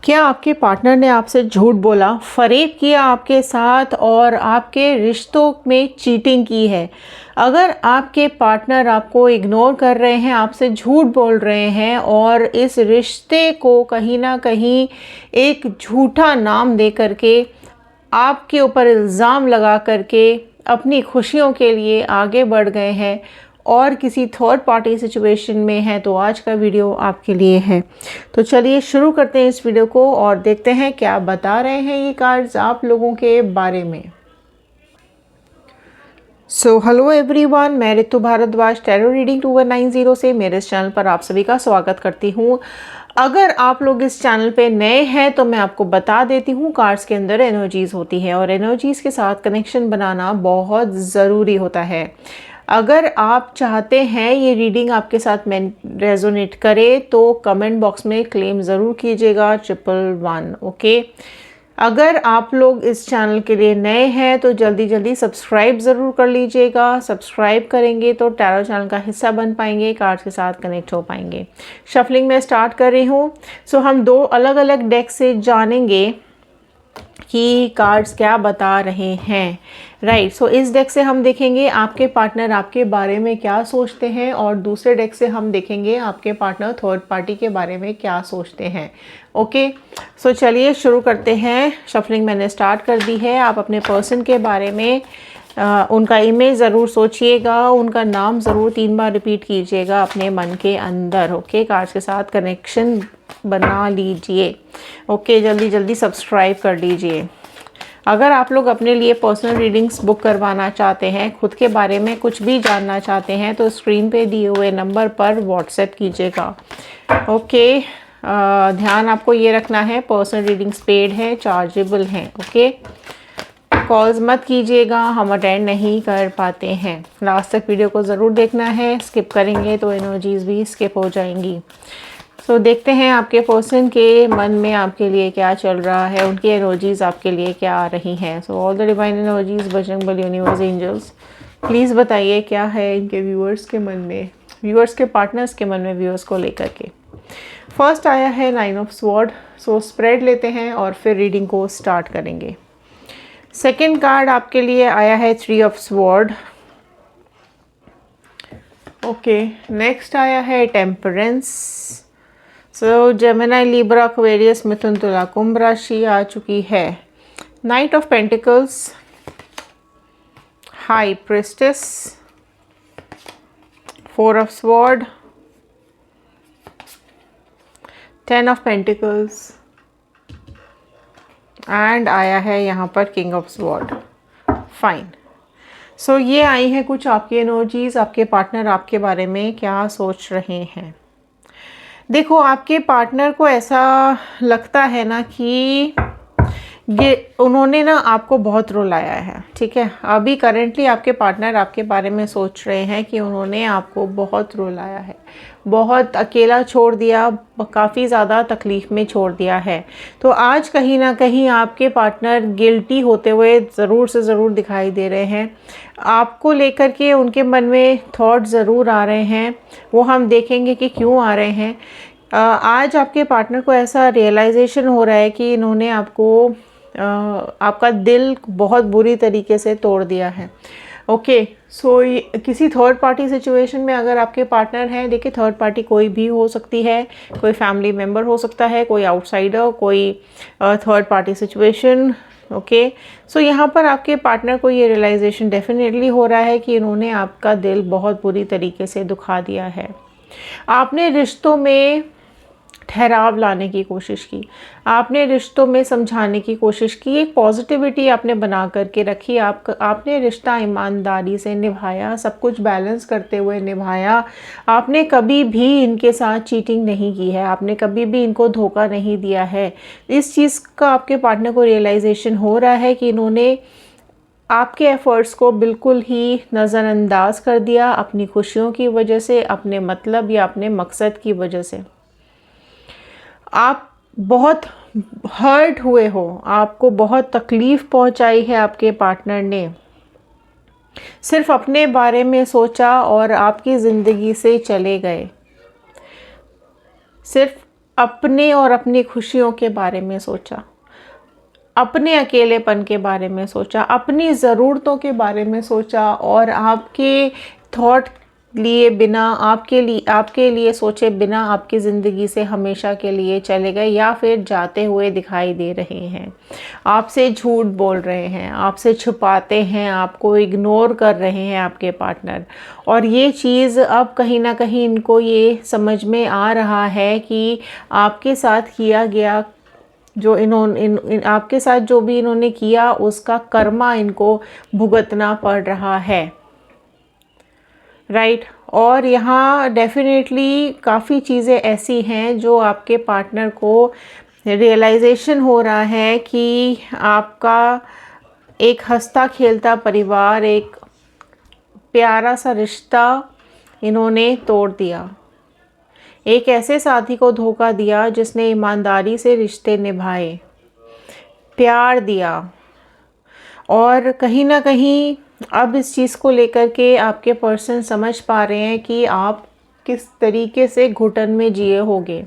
क्या आपके पार्टनर ने आपसे झूठ बोला, फरेब किया आपके साथ और आपके रिश्तों में चीटिंग की है? अगर आपके पार्टनर आपको इग्नोर कर रहे हैं, आपसे झूठ बोल रहे हैं और इस रिश्ते को कहीं ना कहीं एक झूठा नाम दे करके आपके ऊपर इल्ज़ाम लगा करके अपनी खुशियों के लिए आगे बढ़ गए हैं और किसी थर्ड पार्टी सिचुएशन में है, तो आज का वीडियो आपके लिए है। तो चलिए शुरू करते हैं इस वीडियो को और देखते हैं क्या बता रहे हैं ये कार्ड्स आप लोगों के बारे में। सो हेलो एवरीवन, मैं ऋतु भारद्वाज टैरो रीडिंग 2190 से मेरे इस चैनल पर आप सभी का स्वागत करती हूँ। अगर आप लोग इस चैनल पे नए हैं तो मैं आपको बता देती हूँ, कार्ड्स के अंदर एनर्जीज़ होती है और एनर्जीज़ के साथ कनेक्शन बनाना बहुत ज़रूरी होता है। अगर आप चाहते हैं ये रीडिंग आपके साथ रेजोनेट करे तो कमेंट बॉक्स में क्लेम ज़रूर कीजिएगा 111, ओके। अगर आप लोग इस चैनल के लिए नए हैं तो जल्दी जल्दी सब्सक्राइब ज़रूर कर लीजिएगा। सब्सक्राइब करेंगे तो टैरो चैनल का हिस्सा बन पाएंगे, कार्ड्स के साथ कनेक्ट हो पाएंगे। शफलिंग में स्टार्ट कर रही हूँ। सो हम दो अलग अलग डेक से जानेंगे कि कार्ड्स क्या बता रहे हैं। राइट, सो इस डेक से हम देखेंगे आपके पार्टनर आपके बारे में क्या सोचते हैं और दूसरे डेक से हम देखेंगे आपके पार्टनर थर्ड पार्टी के बारे में क्या सोचते हैं। ओके, सो चलिए शुरू करते हैं। शफलिंग मैंने स्टार्ट कर दी है। आप अपने पर्सन के बारे में उनका इमेज ज़रूर सोचिएगा, उनका नाम ज़रूर 3 बार रिपीट कीजिएगा अपने मन के अंदर। ओके, कार्ड्स के साथ कनेक्शन बना लीजिए। ओके, जल्दी जल्दी सब्सक्राइब कर लीजिए। अगर आप लोग अपने लिए पर्सनल रीडिंग्स बुक करवाना चाहते हैं, खुद के बारे में कुछ भी जानना चाहते हैं तो स्क्रीन पे दिए हुए नंबर पर व्हाट्सएप कीजिएगा। ओके, ध्यान आपको ये रखना है, पर्सनल रीडिंग्स पेड है, चार्जेबल हैं। ओके, कॉल्स मत कीजिएगा, हम अटेंड नहीं कर पाते हैं। लास्ट तक वीडियो को ज़रूर देखना है, स्किप करेंगे तो एनर्जीज़ भी स्किप हो जाएंगी। सो देखते हैं आपके पर्सन के मन में आपके लिए क्या चल रहा है, उनकी एनर्जीज़ आपके लिए क्या आ रही हैं। So all the divine energies, Bajrang Bali, universe, angels, please बताइए क्या है इनके व्यूअर्स के मन में, व्यूअर्स के पार्टनर्स के मन में, व्यूअर्स को लेकर के। फर्स्ट आया है 9 ऑफ स्वॉर्ड। सो स्प्रेड लेते हैं और फिर रीडिंग को स्टार्ट करेंगे। सेकेंड कार्ड आपके लिए आया है 3 ऑफ स्वॉर्ड। ओके, नेक्स्ट आया है टेम्परेंस। सो जेमिनी, लिब्रा, एक्वेरियस, मिथुन, तुला, कुंभ राशि आ चुकी है। Night of pentacles, high priestess, 4 of sword, 10 of pentacles and आया है यहाँ पर किंग ऑफ स्वॉर्ड। फाइन, सो ये आई है कुछ आपकी एनर्जीज, आपके पार्टनर आपके बारे में क्या सोच रहे हैं। देखो, आपके पार्टनर को ऐसा लगता है ना कि ये उन्होंने ना आपको बहुत रुलाया है, ठीक है। अभी करेंटली आपके पार्टनर आपके बारे में सोच रहे हैं कि उन्होंने आपको बहुत रुलाया है, बहुत अकेला छोड़ दिया, काफ़ी ज़्यादा तकलीफ़ में छोड़ दिया है। तो आज कहीं ना कहीं आपके पार्टनर गिल्टी होते हुए ज़रूर से ज़रूर दिखाई दे रहे हैं। आपको लेकर के उनके मन में थॉट ज़रूर आ रहे हैं, वो हम देखेंगे कि क्यों आ रहे हैं। आज आपके पार्टनर को ऐसा रियलाइजेशन हो रहा है कि इन्होंने आपको आपका दिल बहुत बुरी तरीके से तोड़ दिया है। ओके, सो किसी थर्ड पार्टी सिचुएशन में अगर आपके पार्टनर हैं, देखिए थर्ड पार्टी कोई भी हो सकती है, कोई फैमिली मेम्बर हो सकता है, कोई आउटसाइडर, कोई थर्ड पार्टी सिचुएशन। ओके, सो यहाँ पर आपके पार्टनर को ये रियलाइजेशन डेफिनेटली हो रहा है कि इन्होंने आपका दिल बहुत बुरी तरीके से दुखा दिया है। आपने रिश्तों में ठहराव लाने की कोशिश की, आपने रिश्तों में समझाने की कोशिश की, एक पॉजिटिविटी आपने बना करके रखी, आपने रिश्ता ईमानदारी से निभाया, सब कुछ बैलेंस करते हुए निभाया। आपने कभी भी इनके साथ चीटिंग नहीं की है, आपने कभी भी इनको धोखा नहीं दिया है। इस चीज़ का आपके पार्टनर को रियलाइजेशन हो रहा है कि इन्होंने आपके एफ़र्ट्स को बिल्कुल ही नज़रअंदाज कर दिया अपनी खुशियों की वजह से, अपने मतलब या अपने मकसद की वजह से। आप बहुत हर्ट हुए हो, आपको बहुत तकलीफ़ पहुंचाई है आपके पार्टनर ने, सिर्फ अपने बारे में सोचा और आपकी ज़िंदगी से चले गए। सिर्फ अपने और अपनी खुशियों के बारे में सोचा, अपने अकेलेपन के बारे में सोचा, अपनी ज़रूरतों के बारे में सोचा और आपके थॉट लिए बिना, आपके लिए सोचे बिना आपकी ज़िंदगी से हमेशा के लिए चले गए या फिर जाते हुए दिखाई दे रहे हैं। आपसे झूठ बोल रहे हैं, आपसे छुपाते हैं, आपको इग्नोर कर रहे हैं आपके पार्टनर। और ये चीज़ अब कहीं ना कहीं इनको ये समझ में आ रहा है कि आपके साथ किया गया जो आपके साथ जो भी इन्होंने किया उसका कर्मा इनको भुगतना पड़ रहा है, राइट। और यहाँ डेफिनेटली काफ़ी चीज़ें ऐसी हैं जो आपके पार्टनर को रियलाइजेशन हो रहा है कि आपका एक हंसता खेलता परिवार, एक प्यारा सा रिश्ता इन्होंने तोड़ दिया। एक ऐसे साथी को धोखा दिया जिसने ईमानदारी से रिश्ते निभाए, प्यार दिया। और कहीं ना कहीं अब इस चीज़ को लेकर के आपके पर्सन समझ पा रहे हैं कि आप किस तरीके से घुटन में जिए होगे,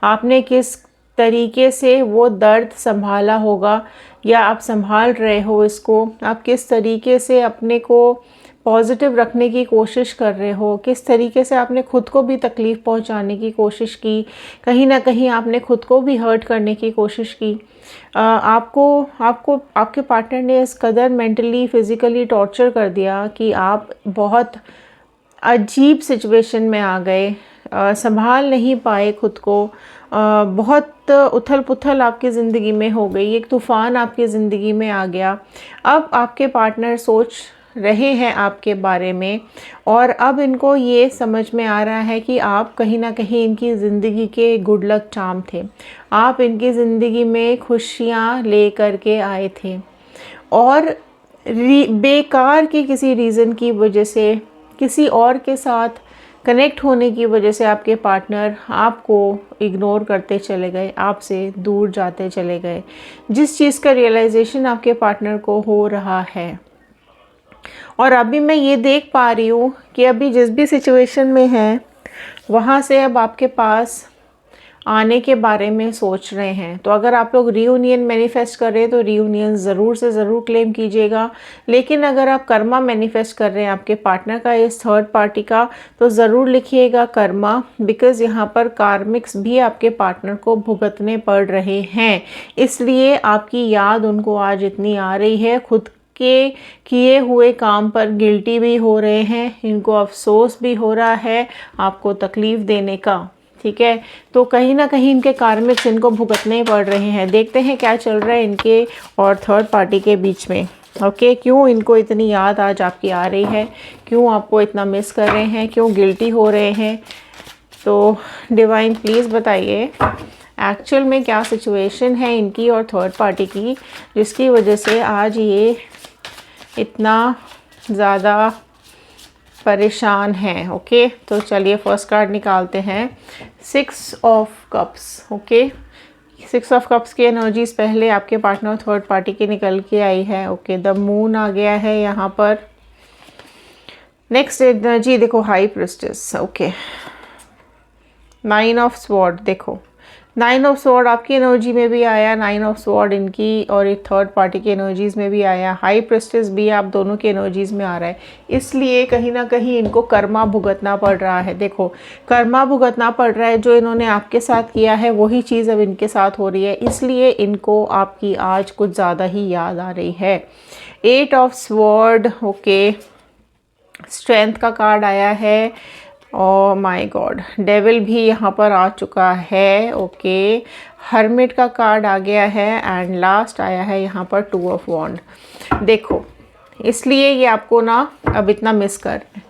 आपने किस तरीके से वो दर्द संभाला होगा या आप संभाल रहे हो इसको, आप किस तरीके से अपने को पॉजिटिव रखने की कोशिश कर रहे हो, किस तरीके से आपने खुद को भी तकलीफ़ पहुंचाने की कोशिश की, कहीं ना कहीं आपने खुद को भी हर्ट करने की कोशिश की। आपको आपके पार्टनर ने इस कदर मेंटली फिज़िकली टॉर्चर कर दिया कि आप बहुत अजीब सिचुएशन में आ गए, संभाल नहीं पाए खुद को। बहुत उथल पुथल आपकी ज़िंदगी में हो गई, एक तूफ़ान आपकी ज़िंदगी में आ गया। अब आपके पार्टनर सोच रहे हैं आपके बारे में और अब इनको ये समझ में आ रहा है कि आप कहीं ना कहीं इनकी ज़िंदगी के गुड लक चार्म थे, आप इनकी ज़िंदगी में खुशियाँ ले कर के आए थे और बेकार के किसी रीज़न की वजह से, किसी और के साथ कनेक्ट होने की वजह से आपके पार्टनर आपको इग्नोर करते चले गए, आपसे दूर जाते चले गए। जिस चीज़ का रियलाइजेशन आपके पार्टनर को हो रहा है और अभी मैं ये देख पा रही हूँ कि अभी जिस भी सिचुएशन में है वहाँ से अब आपके पास आने के बारे में सोच रहे हैं। तो अगर आप लोग रीयूनियन मैनिफेस्ट कर रहे हैं तो रीयूनियन ज़रूर से ज़रूर क्लेम कीजिएगा। लेकिन अगर आप कर्मा मैनिफेस्ट कर रहे हैं आपके पार्टनर का, इस थर्ड पार्टी का, तो ज़रूर लिखिएगा कर्मा, बिकॉज़ यहाँ पर कार्मिक्स भी आपके पार्टनर को भुगतने पड़ रहे हैं। इसलिए आपकी याद उनको आज इतनी आ रही है, खुद के किए हुए काम पर गिल्टी भी हो रहे हैं, इनको अफसोस भी हो रहा है आपको तकलीफ़ देने का, ठीक है। तो कहीं ना कहीं इनके कार्मिक्स इनको भुगतने पड़ रहे हैं। देखते हैं क्या चल रहा है इनके और थर्ड पार्टी के बीच में, ओके। क्यों इनको इतनी याद आज आपकी आ रही है, क्यों आपको इतना मिस कर रहे हैं, क्यों गिल्टी हो रहे हैं। तो डिवाइन प्लीज़ बताइए एक्चुअल में क्या सिचुएशन है इनकी और थर्ड पार्टी की जिसकी वजह से आज ये इतना ज़्यादा परेशान हैं। ओके, तो चलिए फर्स्ट कार्ड निकालते हैं, 6 of cups. Okay, 6 of cups की एनर्जीज पहले आपके पार्टनर थर्ड पार्टी की निकल के आई है। ओके, द मून आ गया है यहाँ पर। नेक्स्ट एनर्जी देखो, high priestess. Okay, 9 of sword. देखो 9 ऑफ स्वॉर्ड आपकी एनर्जी में भी आया, 9 ऑफ स्वॉर्ड इनकी और एक थर्ड पार्टी की एनर्जीज़ में भी आया, हाई प्रिस्टेस भी आप दोनों की एनर्जीज़ में आ रहा है। इसलिए कहीं ना कहीं इनको कर्मा भुगतना पड़ रहा है। देखो कर्मा भुगतना पड़ रहा है, जो इन्होंने आपके साथ किया है वही चीज़ अब इनके साथ हो रही है, इसलिए इनको आपकी आज कुछ ज़्यादा ही याद आ रही है। 8 ऑफ स्वॉर्ड। ओके, स्ट्रेंथ का कार्ड आया है। ओह माय गॉड, डेविल भी यहाँ पर आ चुका है। ओके, हर्मिट का कार्ड आ गया है एंड लास्ट आया है यहाँ पर 2 ऑफ वॉन्ड। देखो इसलिए ये आपको ना अब इतना मिस कर रहे हैं,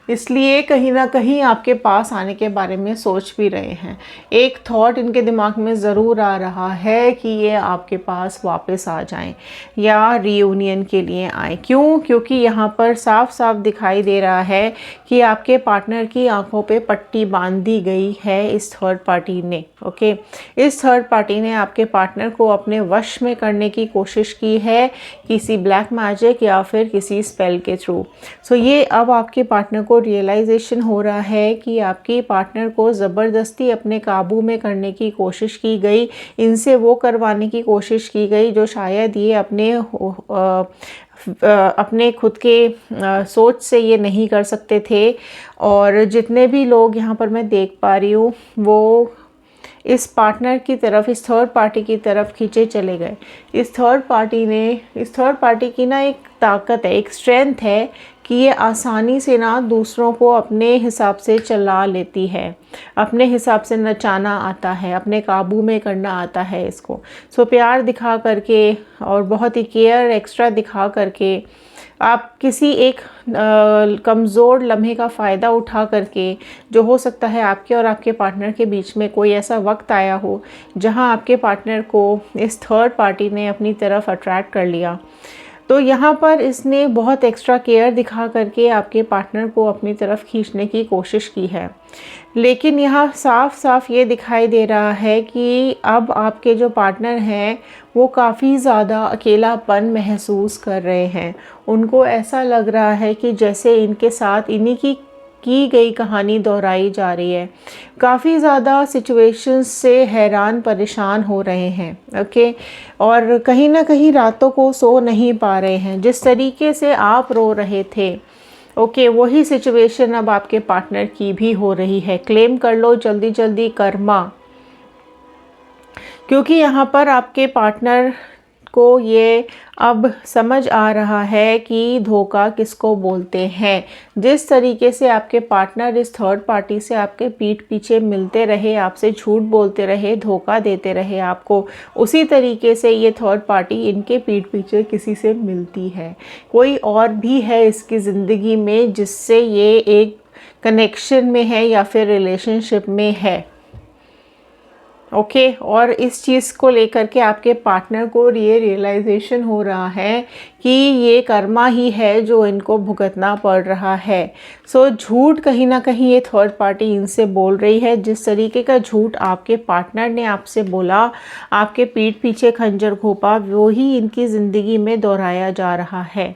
इसलिए कहीं ना कहीं आपके पास आने के बारे में सोच भी रहे हैं। एक थॉट इनके दिमाग में ज़रूर आ रहा है कि ये आपके पास वापस आ जाएं या रीयूनियन के लिए आए। क्यों? क्योंकि यहाँ पर साफ साफ दिखाई दे रहा है कि आपके पार्टनर की आंखों पे पट्टी बांध दी गई है इस थर्ड पार्टी ने। ओके, इस थर्ड पार्टी ने आपके पार्टनर को अपने वश में करने की कोशिश की है किसी ब्लैक मैजिक या फिर किसी स्पेल के थ्रू। सो ये अब आपके पार्टनर को रियलाइजेशन हो रहा है कि आपकी पार्टनर को ज़बरदस्ती अपने काबू में करने की कोशिश की गई, इनसे वो करवाने की कोशिश की गई जो शायद ये अपने खुद के सोच से ये नहीं कर सकते थे। और जितने भी लोग यहाँ पर मैं देख पा रही हूँ वो इस पार्टनर की तरफ, इस थर्ड पार्टी की तरफ खींचे चले गए। इस थर्ड पार्टी की ना एक ताकत है, एक स्ट्रेंथ है कि ये आसानी से ना दूसरों को अपने हिसाब से चला लेती है, अपने हिसाब से नचाना आता है, अपने काबू में करना आता है इसको। सो प्यार दिखा करके और बहुत ही केयर एक्स्ट्रा दिखा करके आप किसी एक कमज़ोर लम्हे का फ़ायदा उठा करके, जो हो सकता है आपके और आपके पार्टनर के बीच में कोई ऐसा वक्त आया हो जहां आपके पार्टनर को इस थर्ड पार्टी ने अपनी तरफ अट्रैक्ट कर लिया, तो यहाँ पर इसने बहुत एक्स्ट्रा केयर दिखा करके आपके पार्टनर को अपनी तरफ खींचने की कोशिश की है। लेकिन यहाँ साफ साफ ये दिखाई दे रहा है कि अब आपके जो पार्टनर हैं वो काफ़ी ज़्यादा अकेलापन महसूस कर रहे हैं। उनको ऐसा लग रहा है कि जैसे इनके साथ इन्हीं की गई कहानी दोहराई जा रही है। काफ़ी ज़्यादा सिचुएशंस से हैरान परेशान हो रहे हैं, ओके। और कहीं ना कहीं रातों को सो नहीं पा रहे हैं। जिस तरीके से आप रो रहे थे, ओके, वही सिचुएशन अब आपके पार्टनर की भी हो रही है। क्लेम कर लो जल्दी जल्दी कर्मा, क्योंकि यहाँ पर आपके पार्टनर को ये अब समझ आ रहा है कि धोखा किसको बोलते हैं। जिस तरीके से आपके पार्टनर इस थर्ड पार्टी से आपके पीठ पीछे मिलते रहे, आपसे झूठ बोलते रहे, धोखा देते रहे आपको, उसी तरीके से ये थर्ड पार्टी इनके पीठ पीछे किसी से मिलती है। कोई और भी है इसकी ज़िंदगी में जिससे ये एक कनेक्शन में है या फिर रिलेशनशिप में है, ओके। और इस चीज़ को लेकर के आपके पार्टनर को ये रियलाइजेशन हो रहा है कि ये कर्मा ही है जो इनको भुगतना पड़ रहा है। सो झूठ कहीं ना कहीं ये थर्ड पार्टी इनसे बोल रही है। जिस तरीके का झूठ आपके पार्टनर ने आपसे बोला, आपके पीठ पीछे खंजर घोंपा, वो ही इनकी ज़िंदगी में दोहराया जा रहा है।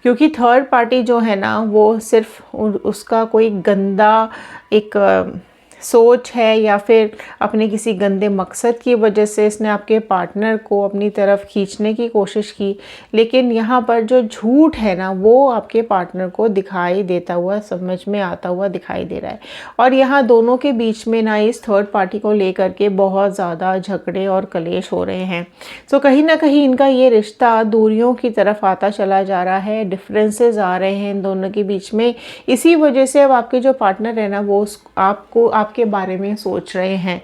क्योंकि थर्ड पार्टी जो है ना वो सिर्फ उसका कोई गंदा एक सोच है या फिर अपने किसी गंदे मकसद की वजह से इसने आपके पार्टनर को अपनी तरफ खींचने की कोशिश की। लेकिन यहाँ पर जो झूठ है ना वो आपके पार्टनर को दिखाई देता हुआ, समझ में आता हुआ दिखाई दे रहा है। और यहाँ दोनों के बीच में ना इस थर्ड पार्टी को लेकर के बहुत ज़्यादा झगड़े और कलेश हो रहे हैं। सो कहीं ना कहीं इनका ये रिश्ता दूरियों की तरफ आता चला जा रहा है, डिफरेंसेस आ रहे हैं इन दोनों के बीच में। इसी वजह से अब आपके जो पार्टनर है ना वो आपको के बारे में सोच रहे हैं।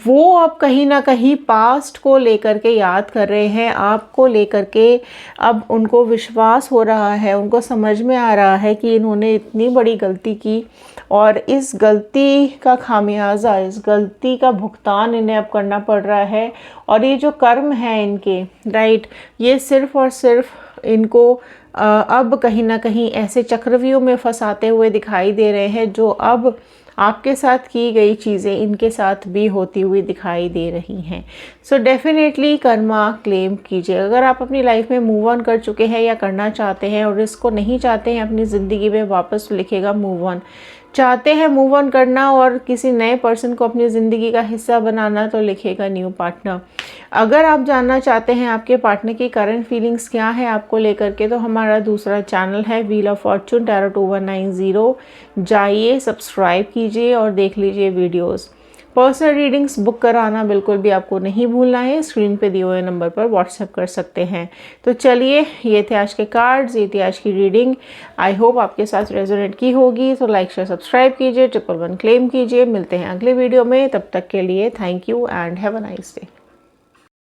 वो अब कहीं ना कहीं पास्ट को लेकर के याद कर रहे हैं, आपको लेकर के अब उनको विश्वास हो रहा है, उनको समझ में आ रहा है कि इन्होंने इतनी बड़ी गलती की और इस गलती का खामियाजा, इस गलती का भुगतान इन्हें अब करना पड़ रहा है। और ये जो कर्म है इनके, राइट, ये सिर्फ और सिर्फ इनको अब कहीं ना कहीं ऐसे चक्रव्यूह में फंसाते हुए दिखाई दे रहे हैं जो अब आपके साथ की गई चीज़ें इनके साथ भी होती हुई दिखाई दे रही हैं। सो डेफिनेटली कर्मा क्लेम कीजिए। अगर आप अपनी लाइफ में मूव ऑन कर चुके हैं या करना चाहते हैं और इसको नहीं चाहते हैं अपनी ज़िंदगी में वापस, लिखेगा मूव ऑन। चाहते हैं मूव ऑन करना और किसी नए पर्सन को अपनी ज़िंदगी का हिस्सा बनाना, तो लिखेगा न्यू पार्टनर। अगर आप जानना चाहते हैं आपके पार्टनर की करंट फीलिंग्स क्या है आपको लेकर के, तो हमारा दूसरा चैनल है व्हील ऑफ फॉर्चून टैरो 2190, जाइए सब्सक्राइब कीजिए और देख लीजिए वीडियोस। पर्सनल रीडिंग्स बुक कराना बिल्कुल भी आपको नहीं भूलना है। स्क्रीन पे दिए हुए नंबर पर व्हाट्सएप कर सकते हैं। तो चलिए, ये थे आज के कार्ड्स, ये थी आज की रीडिंग। आई होप आपके साथ रेजोनेट की होगी। तो लाइक शेयर सब्सक्राइब कीजिए, 111 क्लेम कीजिए। मिलते हैं अगले वीडियो में, तब तक के लिए thank you and have a nice day.